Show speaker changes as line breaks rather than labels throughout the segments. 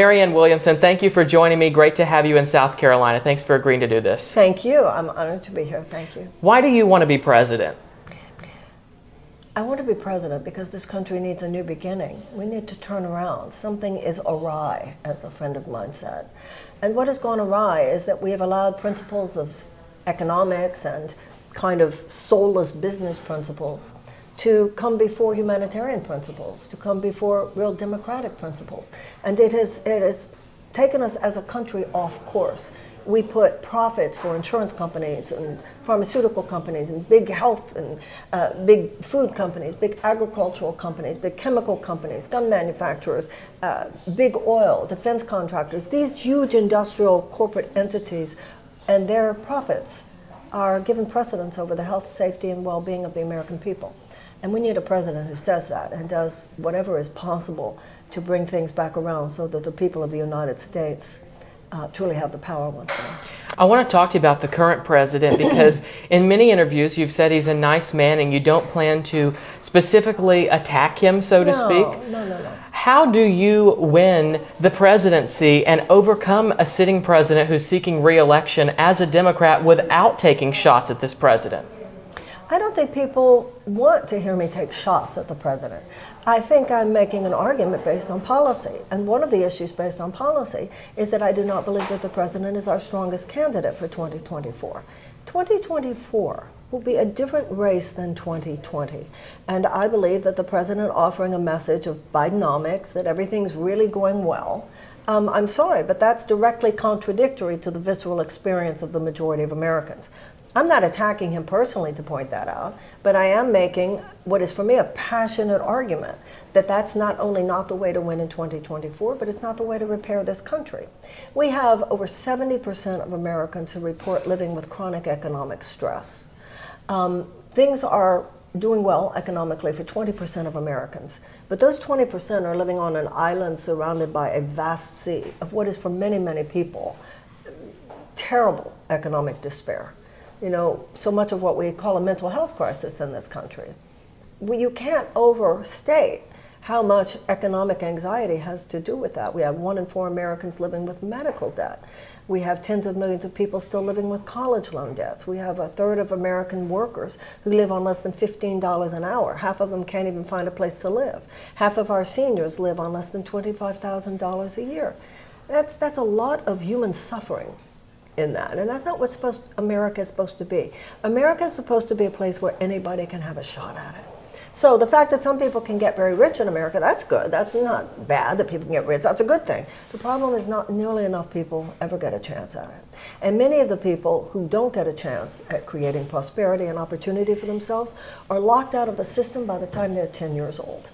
Marianne Williamson, thank you for joining me. Great to have you in South Carolina. Thanks for agreeing to do this.
Thank you. I'm honored to be here. Thank you.
Why do you want to be president?
I want to be president because this country needs a new beginning. We need to turn around. Something is awry, as a friend of mine said. And what has gone awry is that we have allowed principles of economics and kind of soulless business principles to come before humanitarian principles, to come before real democratic principles. And it has taken us as a country off course. We put profits for insurance companies and pharmaceutical companies and big health and big food companies, big agricultural companies, big chemical companies, gun manufacturers, big oil, defense contractors. These huge industrial corporate entities and their profits are given precedence over the health, safety, and well-being of the American people. And we need a president who says that and does whatever is possible to bring things back around so that the people of the United States truly have the power once more.
I want to talk to you about the current president because in many interviews you've said he's a nice man and you don't plan to specifically attack him, so to speak.
No.
How do you win the presidency and overcome a sitting president who's seeking re-election as a Democrat without taking shots at this president?
I don't think people want to hear me take shots at the president. I think I'm making an argument based on policy. And one of the issues based on policy is that I do not believe that the president is our strongest candidate for 2024. 2024 will be a different race than 2020. And I believe that the president offering a message of Bidenomics, that everything's really going well, I'm sorry, but that's directly contradictory to the visceral experience of the majority of Americans. I'm not attacking him personally to point that out, but I am making what is for me a passionate argument that that's not only not the way to win in 2024, but it's not the way to repair this country. We have over 70% of Americans who report living with chronic economic stress. Things are doing well economically for 20% of Americans, but those 20% are living on an island surrounded by a vast sea of what is for many, many people terrible economic despair. You know, so much of what we call a mental health crisis in this country. You can't overstate how much economic anxiety has to do with that. We have 1 in 4 Americans living with medical debt. We have tens of millions of people still living with college loan debts. We have 1/3 of American workers who live on less than $15 an hour. Half of them can't even find a place to live. Half of our seniors live on less than $25,000 a year. That's a lot of human suffering in that, and that's not what America is supposed to be. America is supposed to be a place where anybody can have a shot at it. So the fact that some people can get very rich in America, that's good. That's not bad that people can get rich. That's a good thing. The problem is not nearly enough people ever get a chance at it. And many of the people who don't get a chance at creating prosperity and opportunity for themselves are locked out of the system by the time they're 10 years old.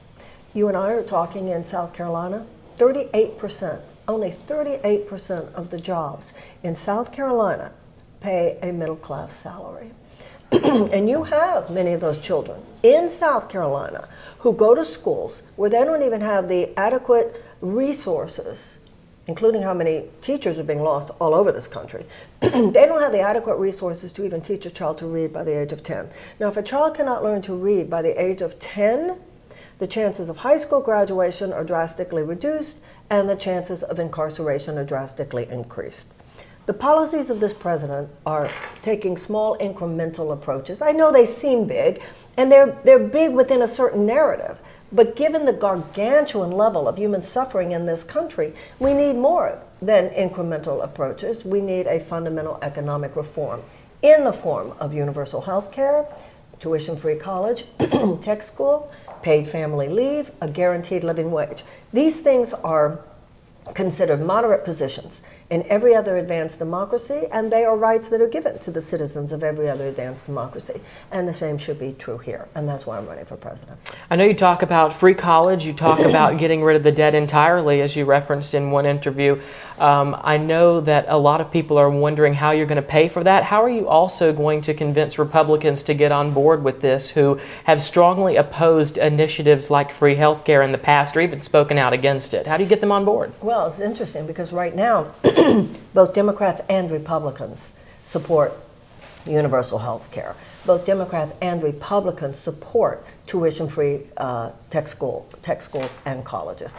You and I are talking in South Carolina, 38%. Only 38% of the jobs in South Carolina pay a middle-class salary. And you have many of those children in South Carolina who go to schools where they don't even have the adequate resources, including how many teachers are being lost all over this country. They don't have the adequate resources to even teach a child to read by the age of 10. Now, if a child cannot learn to read by the age of 10, the chances of high school graduation are drastically reduced, and the chances of incarceration are drastically increased. The policies of this president are taking small incremental approaches. I know they seem big, and they're big within a certain narrative, but given the gargantuan level of human suffering in this country, we need more than incremental approaches. We need a fundamental economic reform in the form of universal health care, tuition-free college, tech school, paid family leave, a guaranteed living wage. These things are considered moderate positions in every other advanced democracy, and they are rights that are given to the citizens of every other advanced democracy. And the same should be true here, and that's why I'm running for president.
I know you talk about free college, you talk about getting rid of the debt entirely, as you referenced in one interview. I know that a lot of people are wondering how you're going to pay for that. How are you also going to convince Republicans to get on board with this who have strongly opposed initiatives like free health care in the past or even spoken out against it? How do you get them on board?
Well, it's interesting because right now, both Democrats and Republicans support universal health care. Both Democrats and Republicans support tuition-free tech schools and colleges.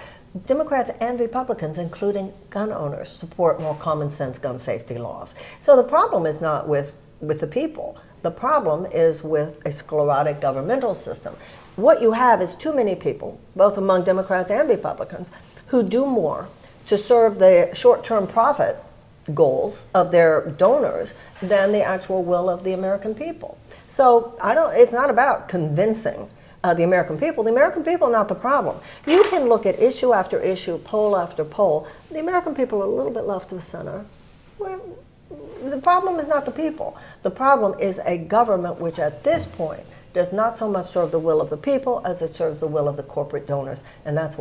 Democrats and Republicans, including gun owners, support more common sense gun safety laws. So the problem is not with the people. The problem is with a sclerotic governmental system. What you have is too many people, both among Democrats and Republicans, who do more to serve the short-term profit goals of their donors than the actual will of the American people. So it's not about convincing the American people. The American people are not the problem. You can look at issue after issue, poll after poll. The American people are a little bit left of center. The problem is not the people. The problem is a government which at this point does not so much serve the will of the people as it serves the will of the corporate donors, and that's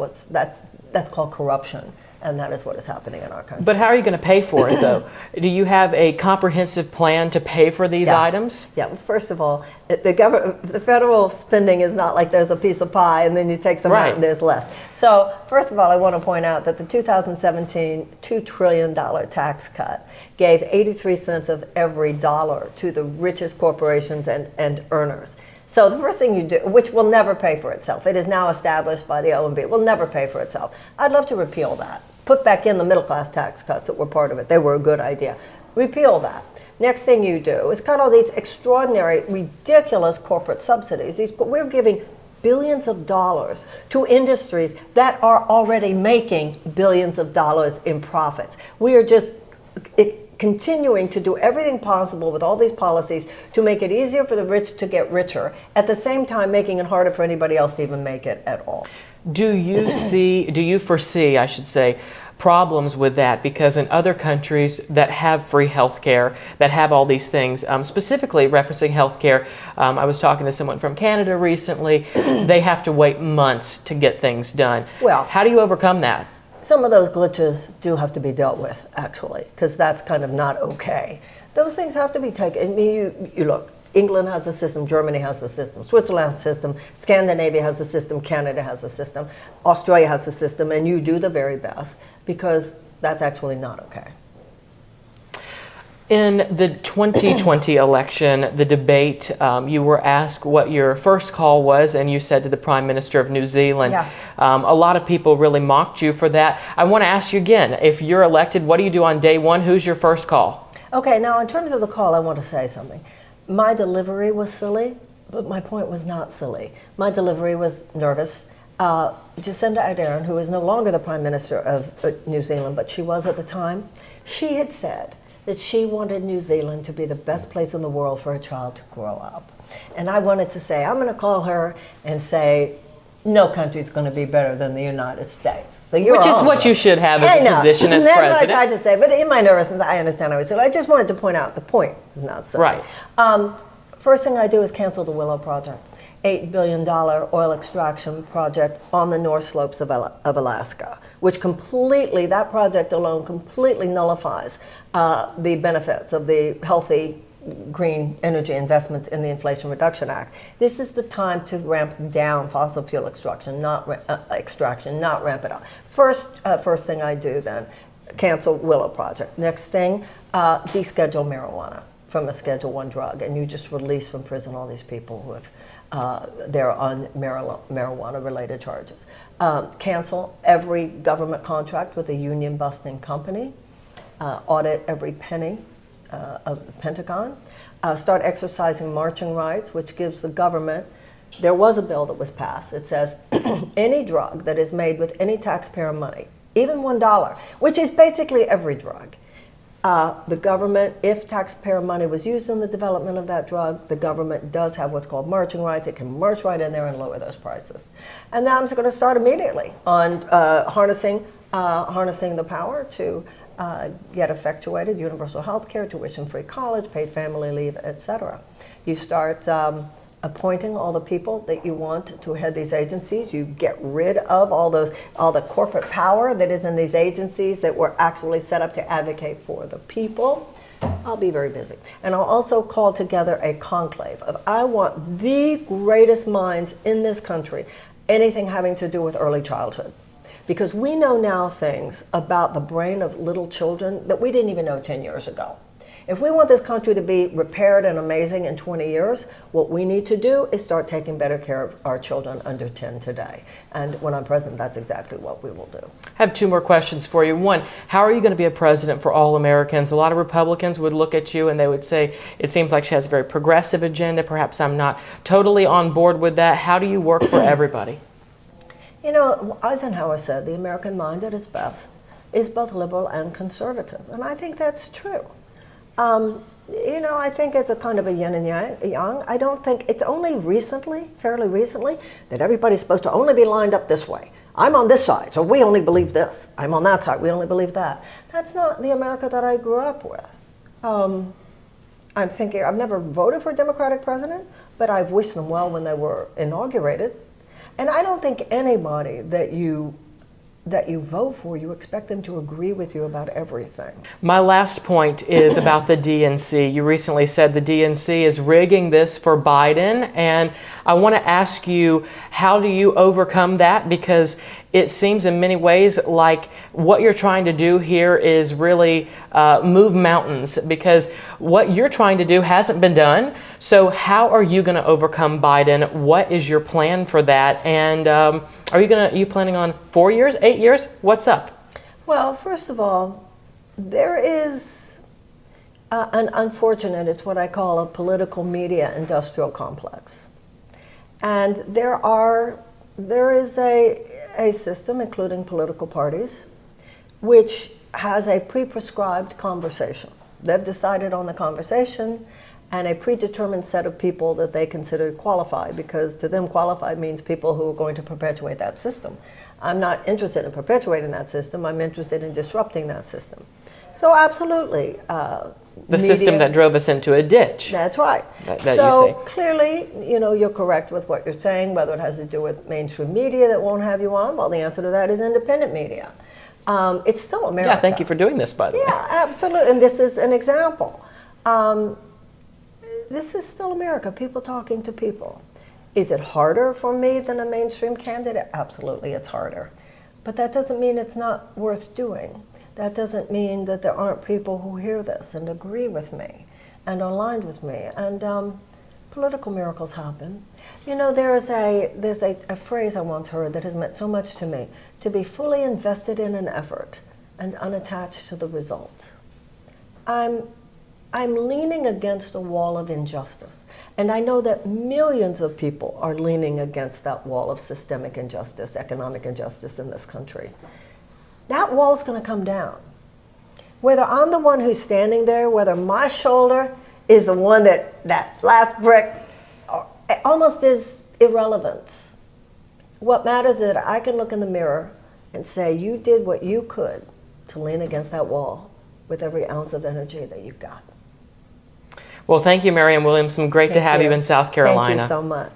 called corruption, and that is what is happening in our country.
But how are you going to pay for it, though? Do you have a comprehensive plan to pay for these items?
Yeah. Well, first of all, the federal spending is not like there's a piece of pie and then you take some out and there's less. So first of all, I want to point out that the 2017 $2 trillion tax cut gave 83 cents of every dollar to the richest corporations and earners. So the first thing you do, which will never pay for itself, it is now established by the OMB, it will never pay for itself. I'd love to repeal that. Put back in the middle class tax cuts that were part of it. They were a good idea. Repeal that. Next thing you do is cut all these extraordinary, ridiculous corporate subsidies. We're giving billions of dollars to industries that are already making billions of dollars in profits. We are just continuing to do everything possible with all these policies to make it easier for the rich to get richer, at the same time making it harder for anybody else to even make it at all.
Do you foresee, I should say, problems with that? Because in other countries that have free health care, that have all these things, specifically referencing health care, I was talking to someone from Canada recently, they have to wait months to get things done.
Well,
how do you overcome that?
Some of those glitches do have to be dealt with, actually, because that's kind of not okay. Those things have to be taken. I mean, you look, England has a system, Germany has a system, Switzerland has a system, Scandinavia has a system, Canada has a system, Australia has a system, and you do the very best, because that's actually not okay.
In the 2020 election, the debate, you were asked what your first call was, and you said to the Prime Minister of New Zealand.
Yeah.
A lot of people really mocked you for that. I want to ask you again, if you're elected, what do you do on day one? Who's your first call?
Okay, now in terms of the call, I want to say something. My delivery was silly, but my point was not silly. My delivery was nervous. Jacinda Ardern, who is no longer the Prime Minister of New Zealand, but she was at the time, she had said that she wanted New Zealand to be the best place in the world for a child to grow up. And I wanted to say, I'm going to call her and say, no country's going to be better than the United States. So
which is what you should have as a position as
That's
president.
what I tried to say, but in my nervousness, I understand how I said. I just wanted to point out the point is not silly.
Right.
First thing I do is cancel the Willow Project, $8 billion oil extraction project on the North Slopes of Alaska, which completely, that project alone completely nullifies the benefits of the healthy green energy investments in the Inflation Reduction Act. This is the time to ramp down fossil fuel extraction, not ramp it up. First thing I do then, cancel Willow Project. Next thing, deschedule marijuana from a Schedule I drug, and you just release from prison all these people who have they're on marijuana-related charges. Cancel every government contract with a union-busting company. Audit every penny of the Pentagon. Start exercising marching rights, which gives the government, there was a bill that was passed. It says any drug that is made with any taxpayer money, even $1, which is basically every drug, the government, if taxpayer money was used in the development of that drug, the government does have what's called marching rights. It can march right in there and lower those prices. And now I'm going to start immediately on harnessing the power to get effectuated universal health care, tuition-free college, paid family leave, etc. You start appointing all the people that you want to head these agencies. You get rid of all the corporate power that is in these agencies that were actually set up to advocate for the people. I'll be very busy. And I'll also call together a conclave of, I want the greatest minds in this country, anything having to do with early childhood. Because we know now things about the brain of little children that we didn't even know 10 years ago. If we want this country to be repaired and amazing in 20 years, what we need to do is start taking better care of our children under 10 today. And when I'm president, that's exactly what we will do.
I have two more questions for you. One, how are you going to be a president for all Americans? A lot of Republicans would look at you and they would say, it seems like she has a very progressive agenda. Perhaps I'm not totally on board with that. How do you work for everybody?
You know, Eisenhower said the American mind at its best is both liberal and conservative. And I think that's true. You know, I think it's a kind of a yin and yang. I don't think it's only recently, fairly recently, that everybody's supposed to only be lined up this way. I'm on this side, so we only believe this. I'm on that side, we only believe that. That's not the America that I grew up with. I'm thinking, I've never voted for a Democratic president, but I've wished them well when they were inaugurated. And I don't think anybody that you vote for, you expect them to agree with you about everything.
My last point is about the DNC. You recently said the DNC is rigging this for Biden, and I want to ask you, how do you overcome that? Because it seems in many ways like what you're trying to do here is really move mountains, because what you're trying to do hasn't been done. So how are you going to overcome Biden? What is your plan for that? And are you planning on 4 years, 8 years? What's up?
Well, first of all, there is an unfortunate, it's what I call a political media industrial complex. And there is a system, including political parties, which has a pre-prescribed conversation. They've decided on the conversation and a predetermined set of people that they consider qualified, because to them qualified means people who are going to perpetuate that system. I'm not interested in perpetuating that system, I'm interested in disrupting that system. So absolutely.
The system that drove us into a ditch.
That's right.
That
so
you say.
Clearly, you know, you're correct with what you're saying, whether it has to do with mainstream media that won't have you on. Well, the answer to that is independent media. It's still America.
Yeah, thank you for doing this, by the way.
Yeah, absolutely. And this is an example. This is still America, people talking to people. Is it harder for me than a mainstream candidate? Absolutely, it's harder. But that doesn't mean it's not worth doing. That doesn't mean that there aren't people who hear this and agree with me and are aligned with me. And political miracles happen. You know, there's a phrase I once heard that has meant so much to me: to be fully invested in an effort and unattached to the result. I'm leaning against a wall of injustice. And I know that millions of people are leaning against that wall of systemic injustice, economic injustice in this country. That wall's going to come down. Whether I'm the one who's standing there, whether my shoulder is the one that last brick, almost is irrelevant. What matters is that I can look in the mirror and say, you did what you could to lean against that wall with every ounce of energy that you've got.
Well, thank you, Marianne Williamson. Great to have you in South Carolina.
Thank you so much.